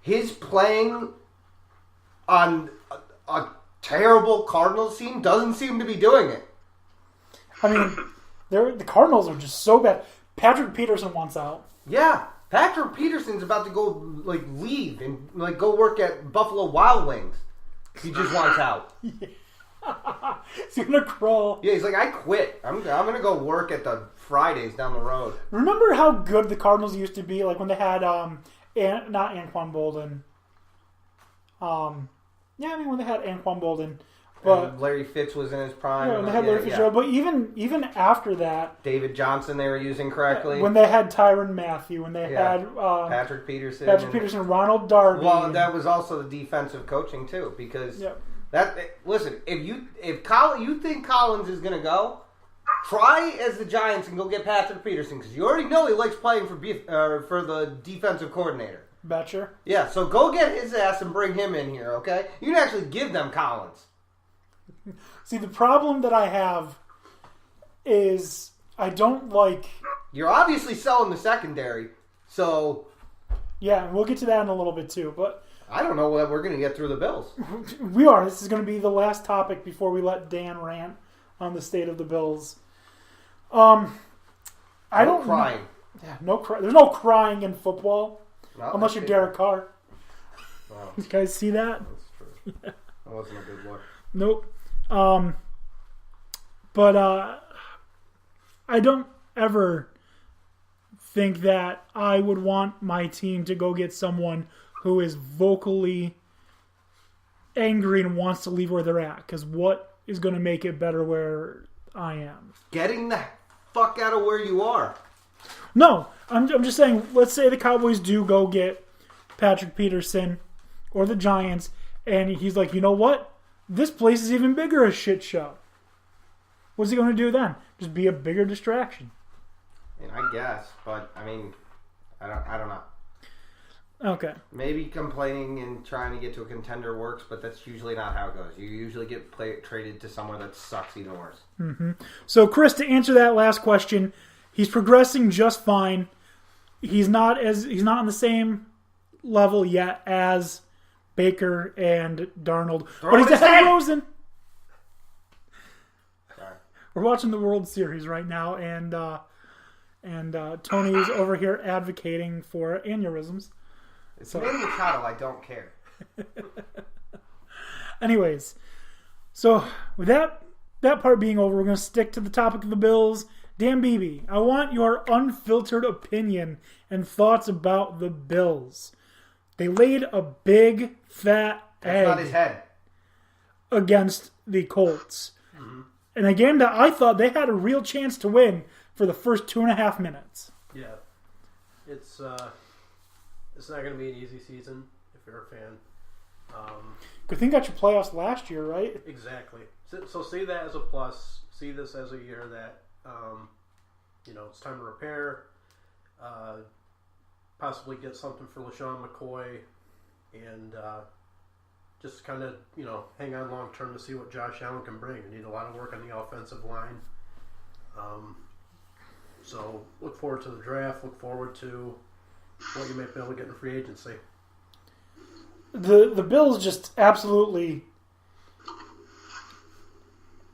his playing on a terrible Cardinals team doesn't seem to be doing it. I mean, the Cardinals are just so bad. Patrick Peterson wants out. Yeah, Patrick Peterson's about to go leave and go work at Buffalo Wild Wings. He just wants out. He's gonna crawl. Yeah, he's like, I quit. I'm gonna go work at the Fridays down the road. Remember how good the Cardinals used to be? Like when they had not Anquan Bolden. When they had Anquan Bolden, but and Larry Fitz was in his prime. Yeah, when they had Larry Fitzgerald. But even after that, David Johnson they were using correctly. When they had Tyrann Mathieu, when they had Patrick Peterson, Ronald Darby. Well, that was also the defensive coaching too, because listen, if you think Collins is going to go, try as the Giants and go get Patrick Peterson, because you already know he likes playing for the defensive coordinator. Betcher. Yeah, so go get his ass and bring him in here, okay? You can actually give them Collins. See, the problem that I have is I don't like... You're obviously selling the secondary, so... Yeah, we'll get to that in a little bit too, but... I don't know what we're going to get through the Bills. We are. This is going to be the last topic before we let Dan rant on the state of the Bills. No crying. Yeah, there's no crying in football. No, unless you're Derek Carr. Wow. You guys see that? That's true. That wasn't a good look. Nope. But I don't ever think that I would want my team to go get someone who is vocally angry and wants to leave where they're at. Because what is going to make it better where I am? Getting the fuck out of where you are. No, I'm just saying, let's say the Cowboys do go get Patrick Peterson or the Giants, and he's like, you know what? This place is even bigger a shit show. What's he going to do then? Just be a bigger distraction. I guess, but I don't know. Okay. Maybe complaining and trying to get to a contender works, but that's usually not how it goes. You usually get traded to somewhere that sucks even worse. Mm-hmm. So, Chris, to answer that last question, he's progressing just fine. He's not on the same level yet as Baker and Darnold, but he's ahead of Rosen. Sorry. We're watching the World Series right now, and Tony's over here advocating for aneurysms. It's Manny Machado. I don't care. Anyways, so with that part being over, we're going to stick to the topic of the Bills. Dan Beebe, I want your unfiltered opinion and thoughts about the Bills. They laid a big, fat egg not his head. against the Colts. Mm-hmm. In a game that I thought they had a real chance to win for the first 2.5 minutes. Yeah. It's not going to be an easy season if you're a fan. Good thing got your playoffs last year, right? Exactly. So see that as a plus. See this as a year that it's time to repair, possibly get something for LaShawn McCoy, and just kind of, hang on long term to see what Josh Allen can bring. You need a lot of work on the offensive line. So look forward to the draft. Look forward to what you may be able to get in free agency. The Bills just absolutely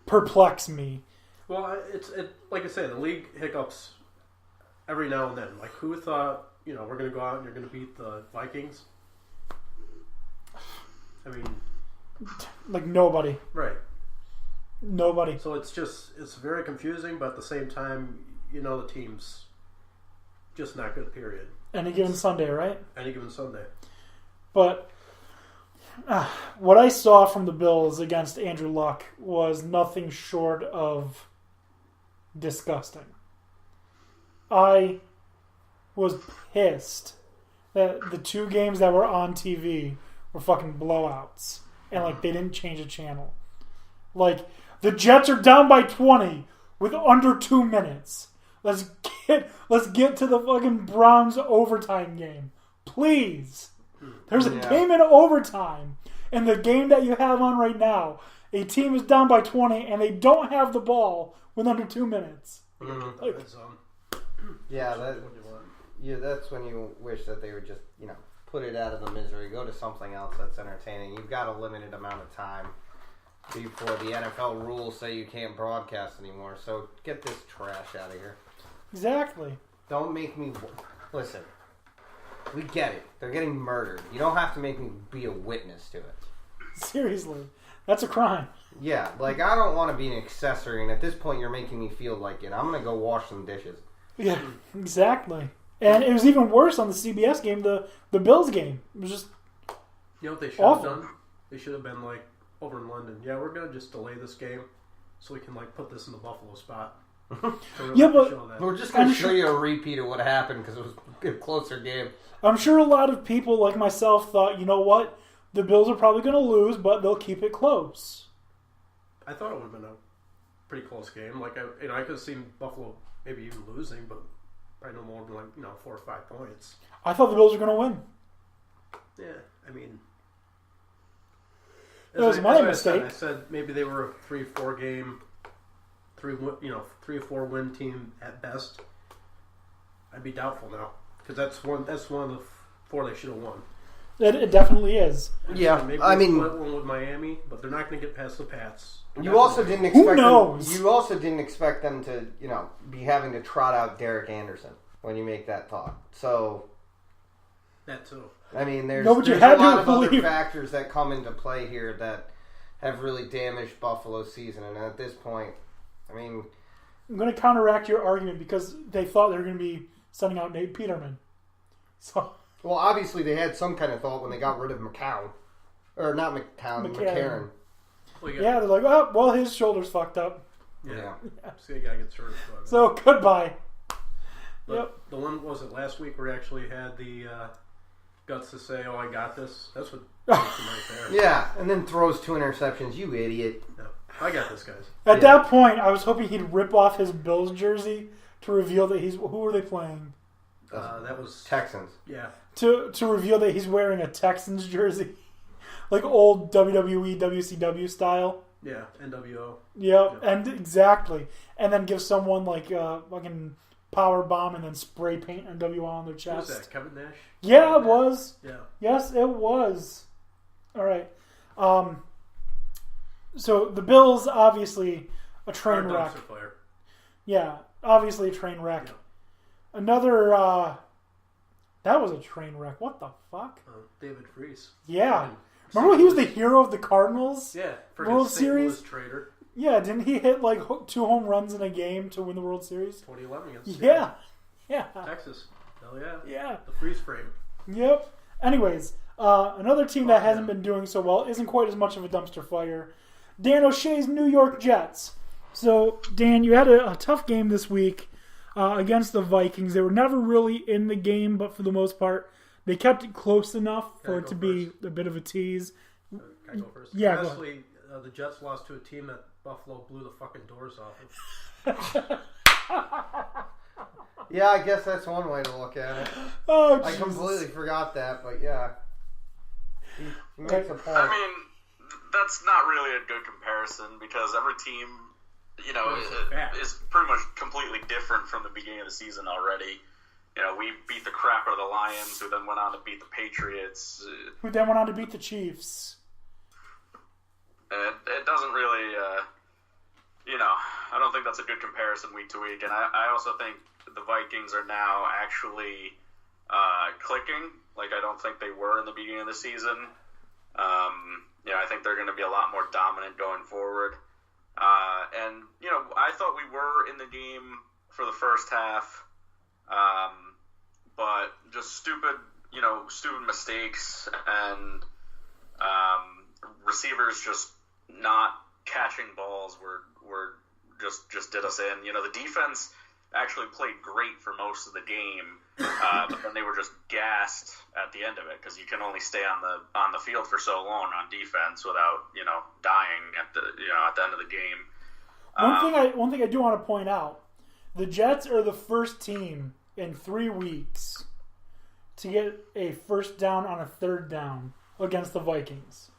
perplex me. Well, it's like I say, the league hiccups every now and then. Like, who thought, we're going to go out and you're going to beat the Vikings? I mean... Like, nobody. Right. Nobody. So it's very confusing, but at the same time, the team's just not good, period. Any given Sunday, right? Any given Sunday. But what I saw from the Bills against Andrew Luck was nothing short of disgusting. I was pissed that the 2 games that were on TV were fucking blowouts. And, they didn't change the channel. The Jets are down by 20 with under 2 minutes. Let's get to the fucking Browns overtime game. Please. There's a game in overtime. And the game that you have on right now, a team is down by 20 and they don't have the ball with under 2 minutes. Yeah, that's when you wish that they would just, put it out of the misery. Go to something else that's entertaining. You've got a limited amount of time before the NFL rules say you can't broadcast anymore. So get this trash out of here. Exactly. Don't make me... Listen, we get it. They're getting murdered. You don't have to make me be a witness to it. Seriously. That's a crime. Yeah, like, I don't want to be an accessory, and at this point you're making me feel like it. I'm going to go wash some dishes. Yeah, exactly. And it was even worse on the CBS game, the Bills game. It was just You know what they should awful. have done? They should have been like, over in London, yeah, we're going to just delay this game so we can like put this in the Buffalo spot. Yeah, but we're just going to show you a repeat of what happened because it was a closer game. I'm sure a lot of people like myself thought, you know what? The Bills are probably going to lose, but they'll keep it close. I thought it would have been a pretty close game. Like, I could have seen Buffalo maybe even losing, but probably no more than 4 or 5 points. I thought the Bills were going to win. Yeah, I mean, It was my mistake. I said maybe they were a 3-4 game, 3 or 4 win team at best. I'd be doubtful now because that's one of the 4 they should have won. It definitely is. Yeah, maybe I mean, split one with Miami, but they're not going to get past the Pats. you also didn't expect Who knows? You also didn't expect them to, be having to trot out Derek Anderson when you make that thought. So That too. I mean, there's No, but you a had to lot of other believe- factors that come into play here that have really damaged Buffalo's season, and at this point, I mean, I'm going to counteract your argument because they thought they were going to be sending out Nate Peterman. So well, obviously they had some kind of thought when they got rid of McCown. Or not McCown, McCarron. Well, yeah, they're like, oh, well, his shoulder's fucked up. Yeah. So the guy gets hurt. So goodbye. But Yep. the one, was it last week where he actually had the guts to say, oh, I got this? That's what makes him right there. Yeah, and then throws 2 interceptions. You idiot. No, I got this, guys. At that point, I was hoping he'd rip off his Bills jersey to reveal that he's... Who are they playing? That was... Texans. Yeah. To reveal that he's wearing a Texans jersey. Like old WWE, WCW style. Yeah, NWO. Yep, and exactly. And then give someone like a fucking power bomb and then spray paint NWO on their Who chest. was that, Kevin Nash? Yeah, it was. Yeah. Yes, it was. All right. So the Bills, obviously a train wreck. Fire. Yeah, obviously a train wreck. Yeah. Another, that was a train wreck. What the fuck? David Freese. Yeah. Remember when he was the hero of the Cardinals? Yeah. World Series? Louis traitor. Yeah, didn't he hit like 2 home runs in a game to win the World Series? 2011 against Yeah. Yeah. Texas. Hell yeah. Yeah. The freeze frame. Yep. Anyways, another team that hasn't been doing so well, isn't quite as much of a dumpster fire. Dan O'Shea's New York Jets. So, Dan, you had a tough game this week against the Vikings. They were never really in the game, but for the most part, they kept it close enough for it to be a bit of a tease. Can I go first? Yeah, go Honestly, the Jets lost to a team that Buffalo blew the fucking doors off of. Yeah, I guess that's one way to look at it. Oh, I Jesus. completely forgot that, but yeah. He makes a point. I mean, that's not really a good comparison because every team, is pretty much completely different from the beginning of the season already. We beat the crap out of the Lions, who then went on to beat the Patriots. Who then went on to beat the Chiefs. It doesn't really, I don't think that's a good comparison week to week. And I also think the Vikings are now actually clicking. Like, I don't think they were in the beginning of the season. I think they're going to be a lot more dominant going forward. And I thought we were in the game for the first half. But just stupid mistakes and receivers just not catching balls were just did us in. The defense actually played great for most of the game, but then they were just gassed at the end of it because you can only stay on the field for so long on defense without dying at the end of the game. One thing I do want to point out: the Jets are the first team in 3 weeks to get a first down on a third down against the Vikings.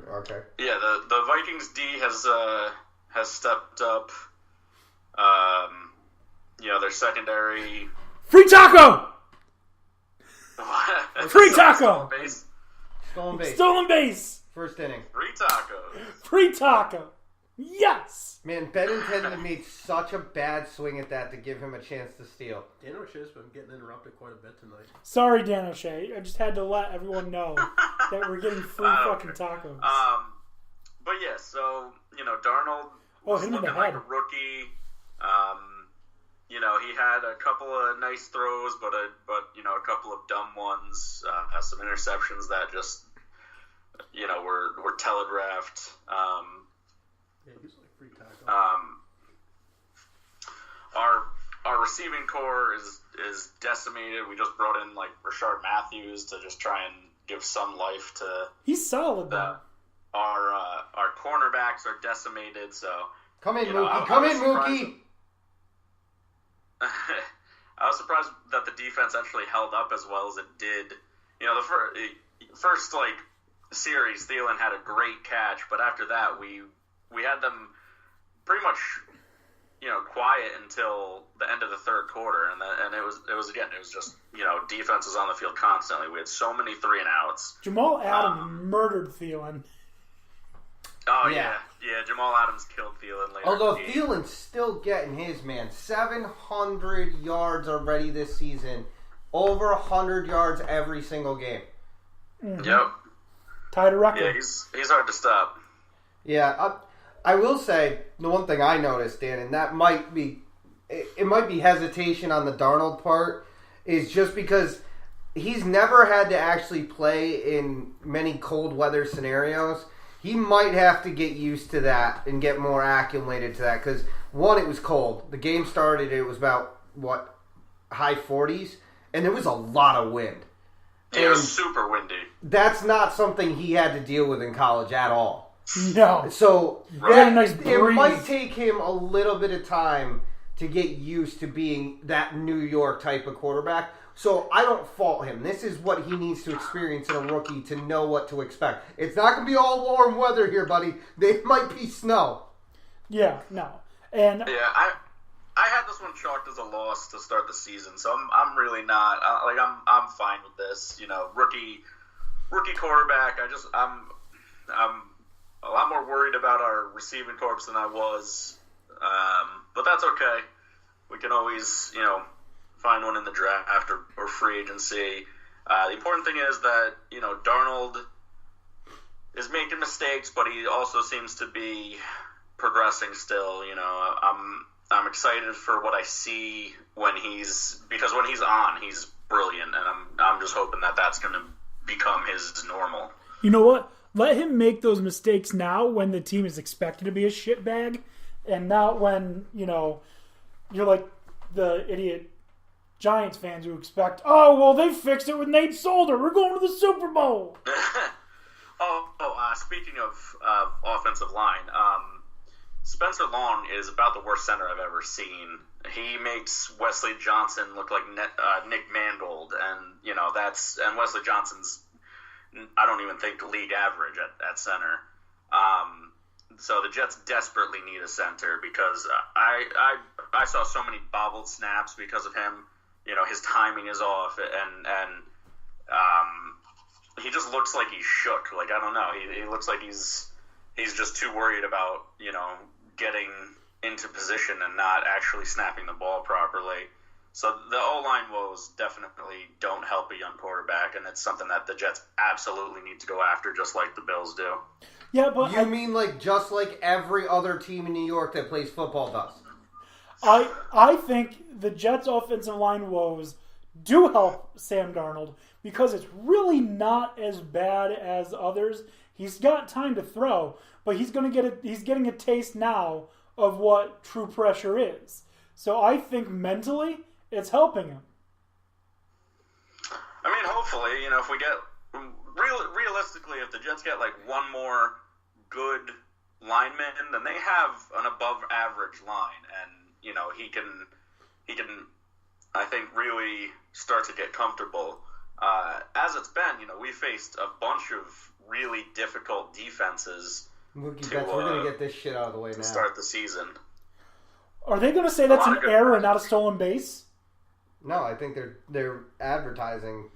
Okay. Yeah, the Vikings D has stepped up. Their secondary. Free taco! Free taco. Stolen base. Stolen base. First inning. Free tacos. Free taco. Yes. Man, Benintendi made such a bad swing at that to give him a chance to steal. Dan O'Shea's been getting interrupted quite a bit tonight. Sorry, Dan O'Shea. I just had to let everyone know that we're getting free fucking tacos. But yeah, so Darnold was him in the looking like head. a rookie. He had a couple of nice throws, but a couple of dumb ones. Has some interceptions that just were telegraphed. Yeah, he's like free taco. Our receiving core is decimated. We just brought in like Rashard Matthews to just try and give some life to. He's solid though. Our cornerbacks are decimated. So come in, Mookie. Come in, Mookie. I was surprised that the defense actually held up as well as it did. The first series, Thielen had a great catch, but after that, we had them pretty much, quiet until the end of the third quarter, and it was just defense was on the field constantly. We had so many 3-and-outs. Jamal Adams murdered Thielen. Oh yeah, Jamal Adams killed Thielen later. Although Thielen's still getting his, man. 700 yards already this season. Over 100 yards every single game. Mm-hmm. Yep. Tied a record. Yeah, he's hard to stop. Yeah, I will say the one thing I noticed, Dan, and that might be hesitation on the Darnold part, is just because he's never had to actually play in many cold weather scenarios. He might have to get used to that and get more acclimated to that because, one, it was cold. The game started, it was about, high 40s, and there was a lot of wind. It was super windy. That's not something he had to deal with in college at all. No. So nice it might take him a little bit of time to get used to being that New York type of quarterback. So I don't fault him. This is what he needs to experience in a rookie to know what to expect. It's not going to be all warm weather here, buddy. There might be snow. Yeah, no. And yeah, I had this one chalked as a loss to start the season, so I'm really not I'm fine with this. Rookie quarterback. I'm a lot more worried about our receiving corps than I was, but that's okay. We can always find one in the draft or free agency. The important thing is that Darnold is making mistakes, but he also seems to be progressing still. I'm excited for what I see because when he's on, he's brilliant, and I'm just hoping that that's going to become his normal. You know what? Let him make those mistakes now when the team is expected to be a shitbag, and not when you're like the idiot Giants fans who expect, they fixed it with Nate Solder. We're going to the Super Bowl. Speaking of offensive line, Spencer Long is about the worst center I've ever seen. He makes Wesley Johnson look like Nick Mangold, and Wesley Johnson's, I don't even think, league average at center. So the Jets desperately need a center because I saw so many bobbled snaps because of him. His timing is off, and he just looks like he's shook. Like, I don't know. He looks like he's just too worried about, getting into position and not actually snapping the ball properly. So the O-line woes definitely don't help a young quarterback, and it's something that the Jets absolutely need to go after, just like the Bills do. Yeah, but you mean just like every other team in New York that plays football does? I think the Jets' offensive line woes do help Sam Darnold because it's really not as bad as others. He's got time to throw, but he's getting a taste now of what true pressure is. So I think mentally it's helping him. I mean, hopefully, if we get realistically, if the Jets get one more good lineman, then they have an above average line, and he can I think really start to get comfortable. As it's been, we faced a bunch of really difficult defenses. Mookie Betts, we're going to get this shit out of the way now. To start the season. Are they going to say that's an error and not a stolen base? No, I think they're advertising